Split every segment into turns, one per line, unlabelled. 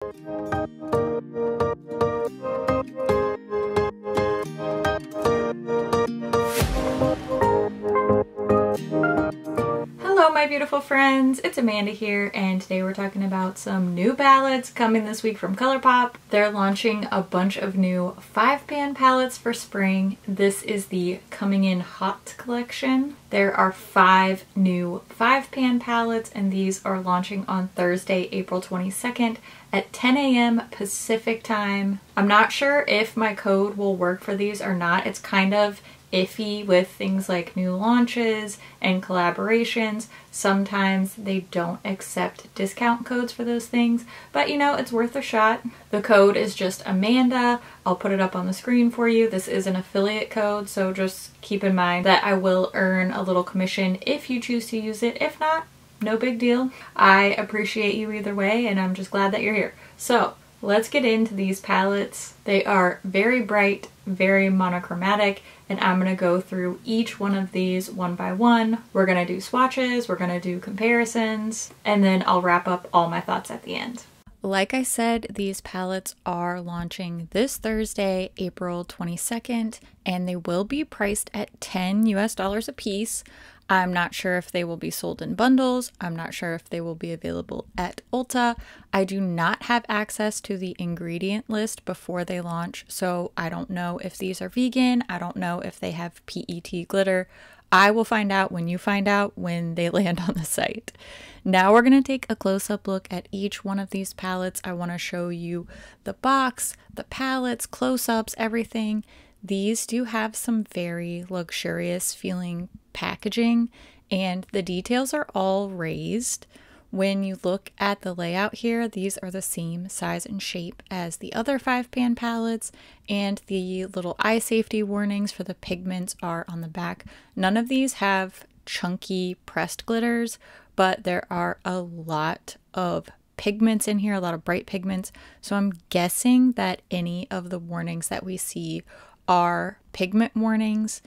Hello my beautiful friends, it's Amanda here, and today we're talking about some new palettes coming this week from ColourPop. They're launching a bunch of new 5-pan palettes for spring. This is the Coming in Hot collection. There are 5 new 5-pan palettes, and these are launching on Thursday, April 22nd at 10 a.m. Pacific time. I'm not sure if my code will work for these or not. It's kind of iffy with things like new launches and collaborations. Sometimes they don't accept discount codes for those things, but you know, it's worth a shot. The code is just Amanda. I'll put it up on the screen for you. This is an affiliate code, so just keep in mind that I will earn a little commission if you choose to use it. If not, no big deal. I appreciate you either way, and I'm just glad that you're here. So let's get into these palettes. They are very bright, very monochromatic, and I'm going to go through each one of these one by one. We're going to do swatches, we're going to do comparisons, and then I'll wrap up all my thoughts at the end. Like I said, these palettes are launching this Thursday, April 22nd, and they will be priced at $10 US a piece. I'm not sure if they will be sold in bundles. I'm not sure if they will be available at Ulta. I do not have access to the ingredient list before they launch, so I don't know if these are vegan. I don't know if they have PET glitter. I will find out when you find out when they land on the site. Now we're going to take a close-up look at each one of these palettes. I want to show you the box, the palettes, close-ups, everything. These do have some very luxurious feeling packaging, and the details are all raised. When you look at the layout here, these are the same size and shape as the other 5-pan palettes, and the little eye safety warnings for the pigments are on the back. None of these have chunky pressed glitters, but there are a lot of pigments in here, a lot of bright pigments, so I'm guessing that any of the warnings that we see are pigment warnings.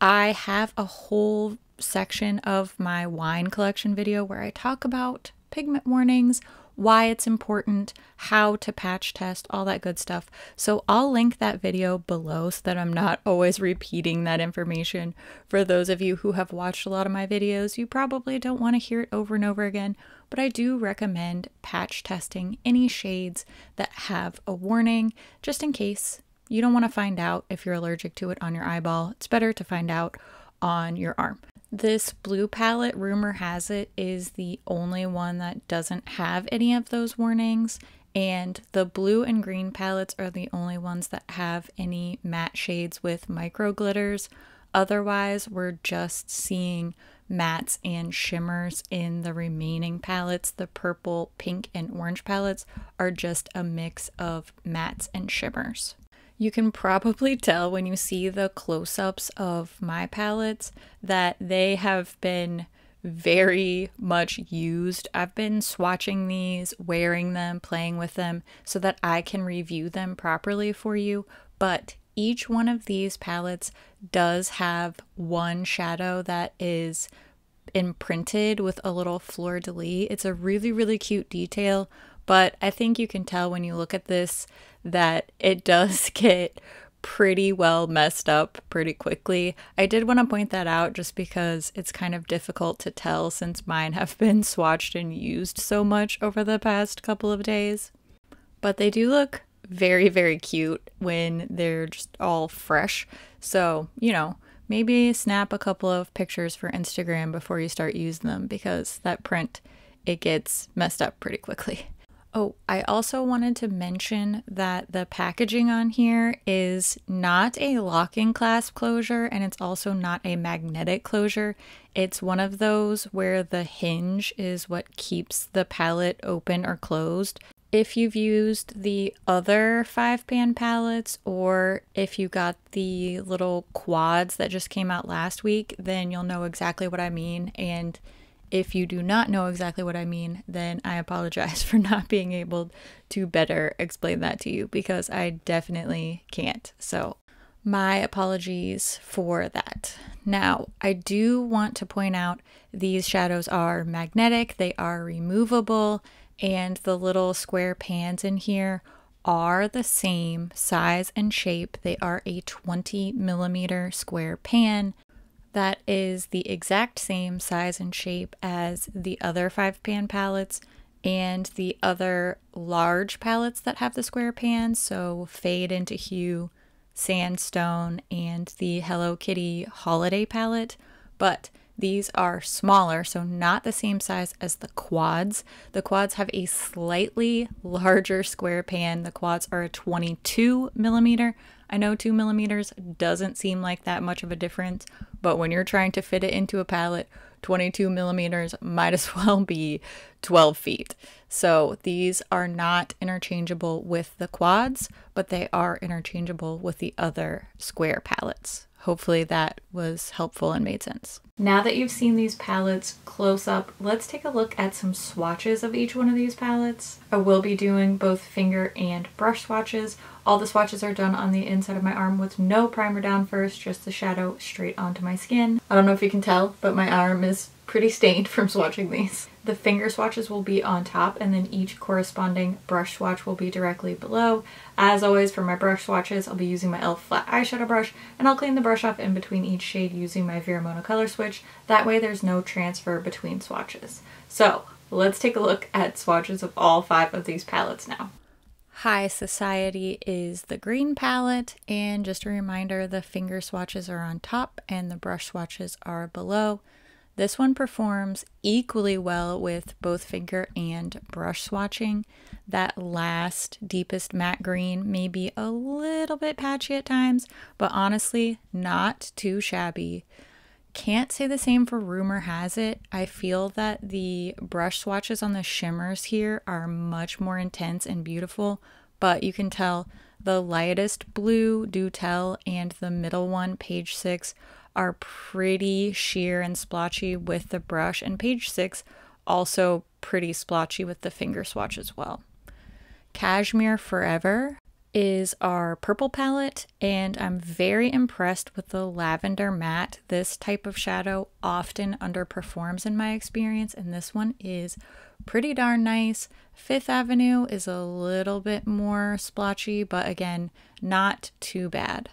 I have a whole section of my wine collection video where I talk about pigment warnings, why it's important, how to patch test, all that good stuff. So I'll link that video below so that I'm not always repeating that information. For those of you who have watched a lot of my videos, you probably don't want to hear it over and over again, but I do recommend patch testing any shades that have a warning, just in case. You don't want to find out if you're allergic to it on your eyeball. It's better to find out on your arm. This blue palette, rumor has it, is the only one that doesn't have any of those warnings, and the blue and green palettes are the only ones that have any matte shades with micro glitters. Otherwise, we're just seeing mattes and shimmers in the remaining palettes. The purple, pink, and orange palettes are just a mix of mattes and shimmers. You can probably tell when you see the close-ups of my palettes that they have been very much used. I've been swatching these, wearing them, playing with them so that I can review them properly for you, but each one of these palettes does have one shadow that is imprinted with a little fleur-de-lis. It's a really, really cute detail, but I think you can tell when you look at this that it does get pretty well messed up pretty quickly. I did want to point that out just because it's kind of difficult to tell since mine have been swatched and used so much over the past couple of days. But they do look very, very cute when they're just all fresh. So, you know, maybe snap a couple of pictures for Instagram before you start using them, because that print, it gets messed up pretty quickly. Oh, I also wanted to mention that the packaging on here is not a locking clasp closure, and it's also not a magnetic closure. It's one of those where the hinge is what keeps the palette open or closed. If you've used the other 5-pan palettes, or if you got the little quads that just came out last week, then you'll know exactly what I mean. And if you do not know exactly what I mean, then I apologize for not being able to better explain that to you, because I definitely can't. So my apologies for that. Now, I do want to point out these shadows are magnetic, they are removable, and the little square pans in here are the same size and shape. They are a 20mm square pan. That is the exact same size and shape as the other 5-pan palettes and the other large palettes that have the square pans, so Fade into Hue, Sandstone, and the Hello Kitty Holiday palette, but these are smaller, so not the same size as the quads. The quads have a slightly larger square pan. The quads are a 22mm. I know 2mm doesn't seem like that much of a difference, but when you're trying to fit it into a palette, 22mm might as well be 12 feet. So these are not interchangeable with the quads, but they are interchangeable with the other square palettes. Hopefully that was helpful and made sense. Now that you've seen these palettes close up, let's take a look at some swatches of each one of these palettes. I will be doing both finger and brush swatches. All the swatches are done on the inside of my arm with no primer down first, just the shadow straight onto my skin. I don't know if you can tell, but my arm is pretty stained from swatching these. The finger swatches will be on top, and then each corresponding brush swatch will be directly below. As always, for my brush swatches, I'll be using my e.l.f. flat eyeshadow brush, and I'll clean the brush off in between each shade using my Veramona color switch. That way there's no transfer between swatches. So let's take a look at swatches of all 5 of these palettes now. High Society is the green palette, and just a reminder, the finger swatches are on top and the brush swatches are below. This one performs equally well with both finger and brush swatching. That last deepest matte green may be a little bit patchy at times, but honestly, not too shabby. Can't say the same for Rumor Has It. I feel that the brush swatches on the shimmers here are much more intense and beautiful, but you can tell the lightest blue, Do Tell, and the middle one, Page 6, are pretty sheer and splotchy with the brush, and Page 6 also pretty splotchy with the finger swatch as well. Cashmere Forever is our purple palette, and I'm very impressed with the lavender matte. This type of shadow often underperforms in my experience, and this one is pretty darn nice. Fifth Avenue is a little bit more splotchy, but again, not too bad.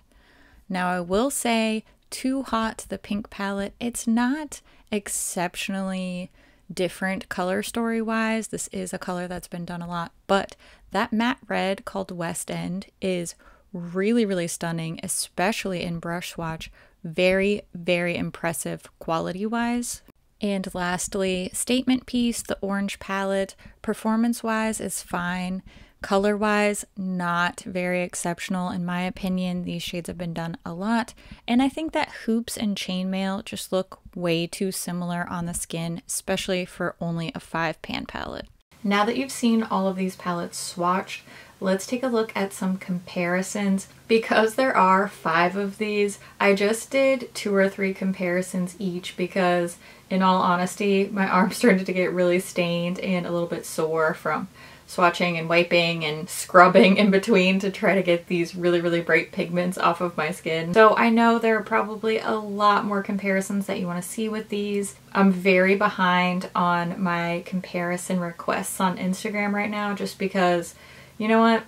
Now I will say, Too Hot, the pink palette, it's not exceptionally different color story wise. This is a color that's been done a lot, but that matte red called West End is really, really stunning, especially in brush swatch. Very, very impressive quality wise. And lastly, Statement Piece, the orange palette, performance wise is fine. Color wise, not very exceptional in my opinion. These shades have been done a lot, and I think that Hoops and Chainmail just look way too similar on the skin, especially for only a 5-pan palette. Now that you've seen all of these palettes swatched, let's take a look at some comparisons. Because there are 5 of these, I just did 2 or 3 comparisons each because, in all honesty, my arm started to get really stained and a little bit sore from swatching and wiping and scrubbing in between to try to get these really, really bright pigments off of my skin. So I know there are probably a lot more comparisons that you want to see with these. I'm very behind on my comparison requests on Instagram right now just because, you know what,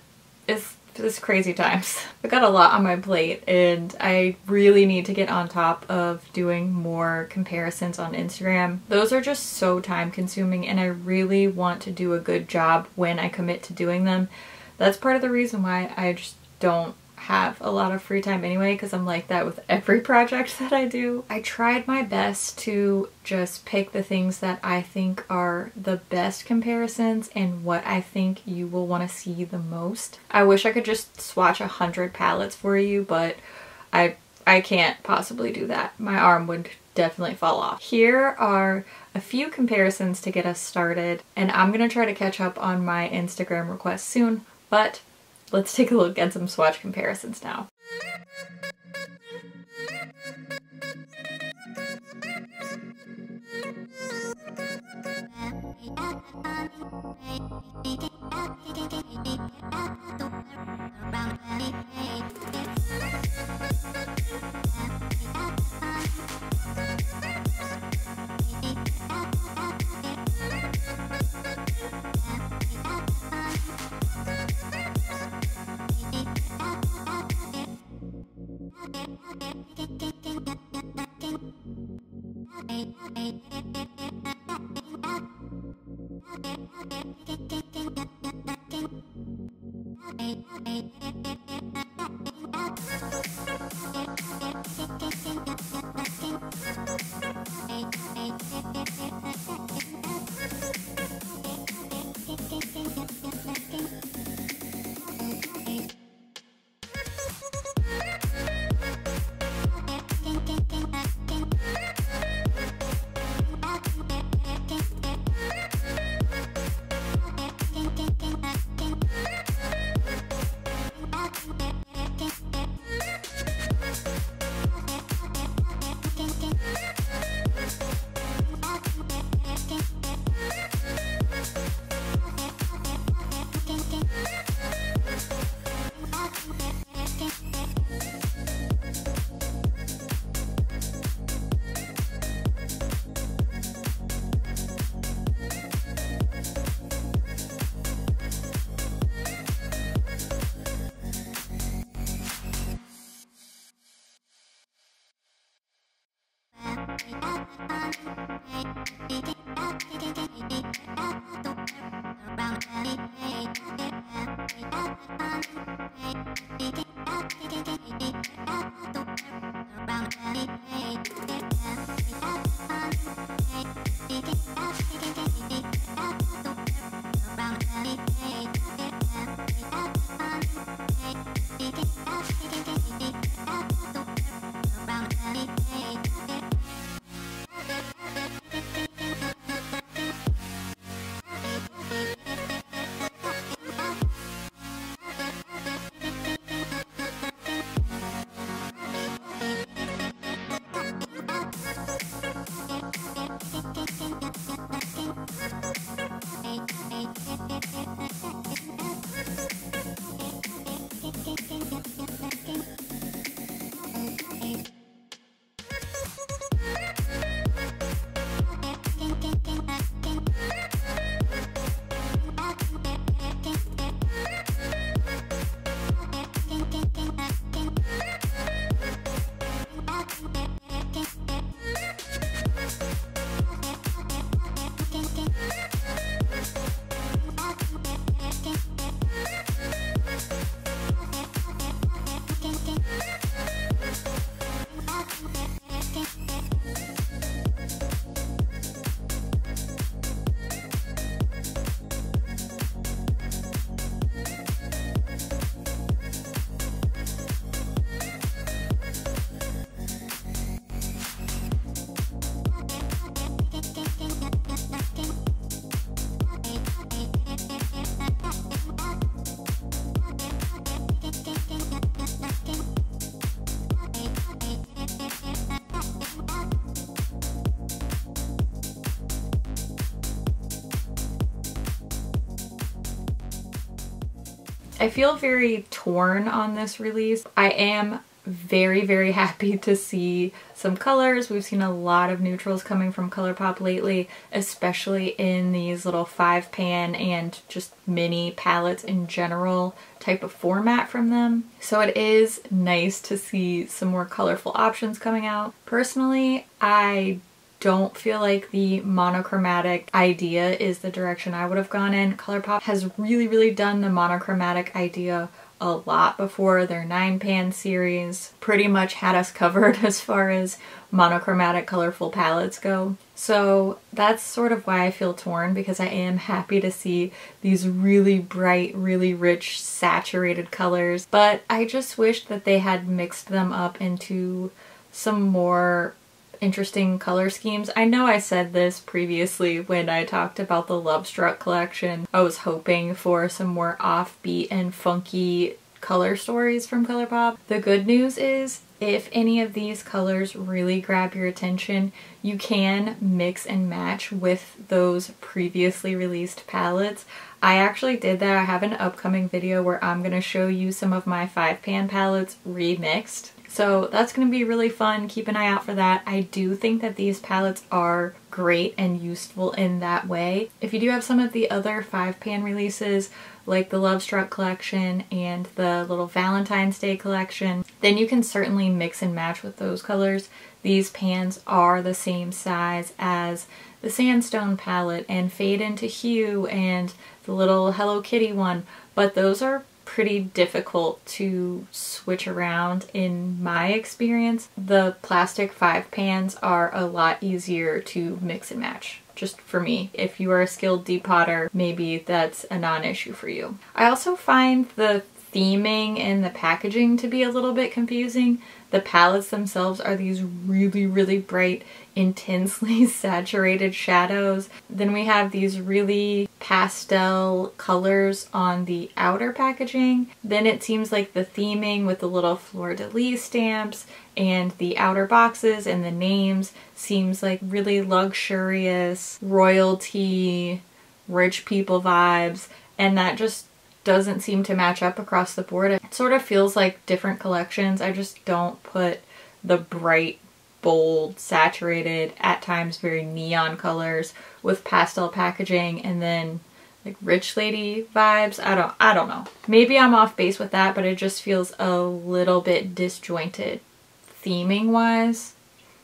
it's crazy times. I've got a lot on my plate and I really need to get on top of doing more comparisons on Instagram. Those are just so time consuming and I really want to do a good job when I commit to doing them. That's part of the reason why I just don't have a lot of free time anyway, because I'm like that with every project that I do. I tried my best to just pick the things that I think are the best comparisons and what I think you will want to see the most. I wish I could just swatch 100 palettes for you, but I can't possibly do that. My arm would definitely fall off. Here are a few comparisons to get us started, and I'm gonna try to catch up on my Instagram requests soon, but let's take a look at some swatch comparisons now. I feel very torn on this release. I am very happy to see some colors. We've seen a lot of neutrals coming from ColourPop lately, especially in these little 5-pan and just mini palettes in general type of format from them. So it is nice to see some more colorful options coming out. Personally, I don't feel like the monochromatic idea is the direction I would have gone in. ColourPop has really done the monochromatic idea a lot before. Their 9-pan series pretty much had us covered as far as monochromatic colorful palettes go. So that's sort of why I feel torn, because I am happy to see these really bright, really rich, saturated colors. But I just wish that they had mixed them up into some more interesting color schemes. I know I said this previously when I talked about the Love Struck collection. I was hoping for some more offbeat and funky color stories from ColourPop. The good news is, if any of these colors really grab your attention, you can mix and match with those previously released palettes. I actually did that. I have an upcoming video where I'm going to show you some of my 5-pan palettes remixed. So that's going to be really fun. Keep an eye out for that. I do think that these palettes are great and useful in that way. If you do have some of the other 5-pan releases, like the Love Struck collection and the little Valentine's Day collection, then you can certainly mix and match with those colors. These pans are the same size as the Sandstone palette and Fade into Hue and the little Hello Kitty one, but those are pretty difficult to switch around in my experience. The plastic 5 pans are a lot easier to mix and match. Just for me. If you are a skilled depotter, maybe that's a non-issue for you. I also find the theming and the packaging to be a little bit confusing. The palettes themselves are these really, really bright, intensely saturated shadows. Then we have these really pastel colors on the outer packaging. Then it seems like the theming with the little fleur-de-lis stamps and the outer boxes and the names seems like really luxurious, royalty, rich people vibes, and that just doesn't seem to match up across the board. It sort of feels like different collections. I just don't put the bright, bold, saturated, at times very neon colors with pastel packaging and then like rich lady vibes. I don't know. Maybe I'm off base with that, but it just feels a little bit disjointed theming wise.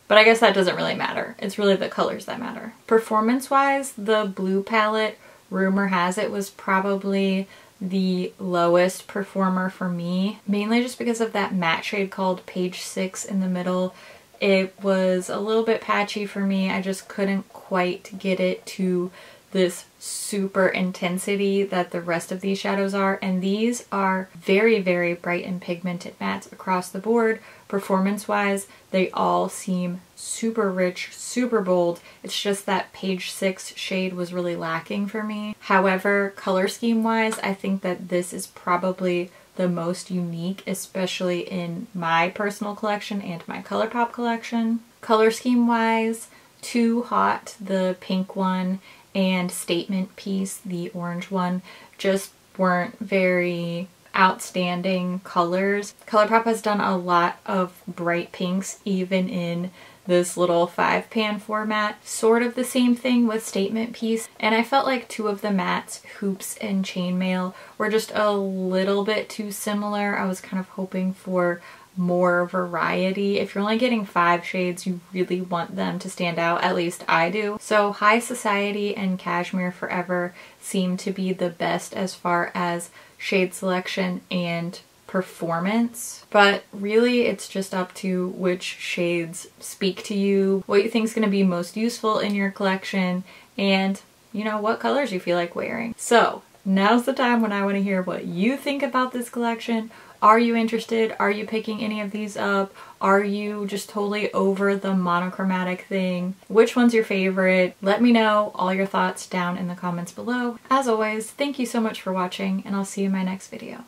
But I guess that doesn't really matter. It's really the colors that matter. Performance wise, the blue palette, rumor has it, was probably the lowest performer for me, mainly just because of that matte shade called Page 6 in the middle. It was a little bit patchy for me. I just couldn't quite get it to this super intensity that the rest of these shadows are, and these are very, very bright and pigmented mattes across the board. Performance wise, they all seem super rich, super bold. It's just that Page 6 shade was really lacking for me. However, color scheme wise, I think that this is probably the most unique, especially in my personal collection and my ColourPop collection. Color scheme wise, Too Hot, the pink one, and Statement Piece, the orange one, just weren't very outstanding colors. ColourPop has done a lot of bright pinks even in this little 5-pan format. Sort of the same thing with Statement Piece, and I felt like two of the mattes, Hoops and Chainmail, were just a little bit too similar. I was kind of hoping for more variety. If you're only getting 5 shades, you really want them to stand out, at least I do. So High Society and Cashmere Forever seem to be the best as far as shade selection and performance, but really it's just up to which shades speak to you, what you think is going to be most useful in your collection, and you know, what colors you feel like wearing. So now's the time when I want to hear what you think about this collection. Are you interested? Are you picking any of these up? Are you just totally over the monochromatic thing? Which one's your favorite? Let me know all your thoughts down in the comments below. As always, thank you so much for watching, and I'll see you in my next video.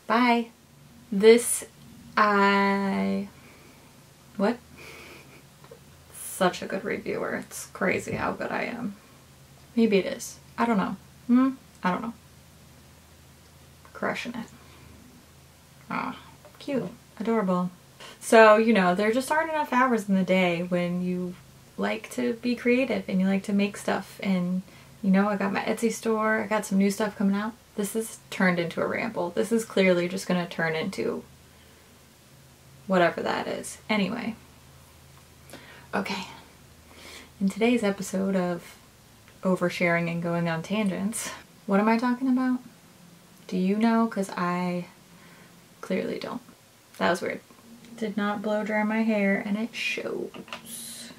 Bye! What? Such a good reviewer. It's crazy how good I am. Maybe it is. I don't know. I don't know. Crushing it. Aw, cute. Adorable. So, you know, there just aren't enough hours in the day when you like to be creative and you like to make stuff. And, you know, I got my Etsy store. I got some new stuff coming out. This is turned into a ramble. This is clearly just going to turn into whatever that is. Anyway. Okay. In today's episode of oversharing and going on tangents, what am I talking about? Do you know? Because I clearly don't. That was weird. Did not blow dry my hair and it shows.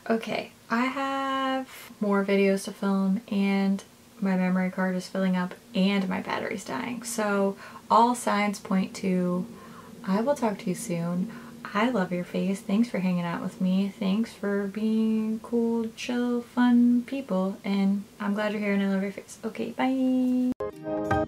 Okay, I have more videos to film and my memory card is filling up and my battery's dying. So all signs point to I will talk to you soon. I love your face. Thanks for hanging out with me. Thanks for being cool, chill, fun people. And I'm glad you're here and I love your face. Okay, bye.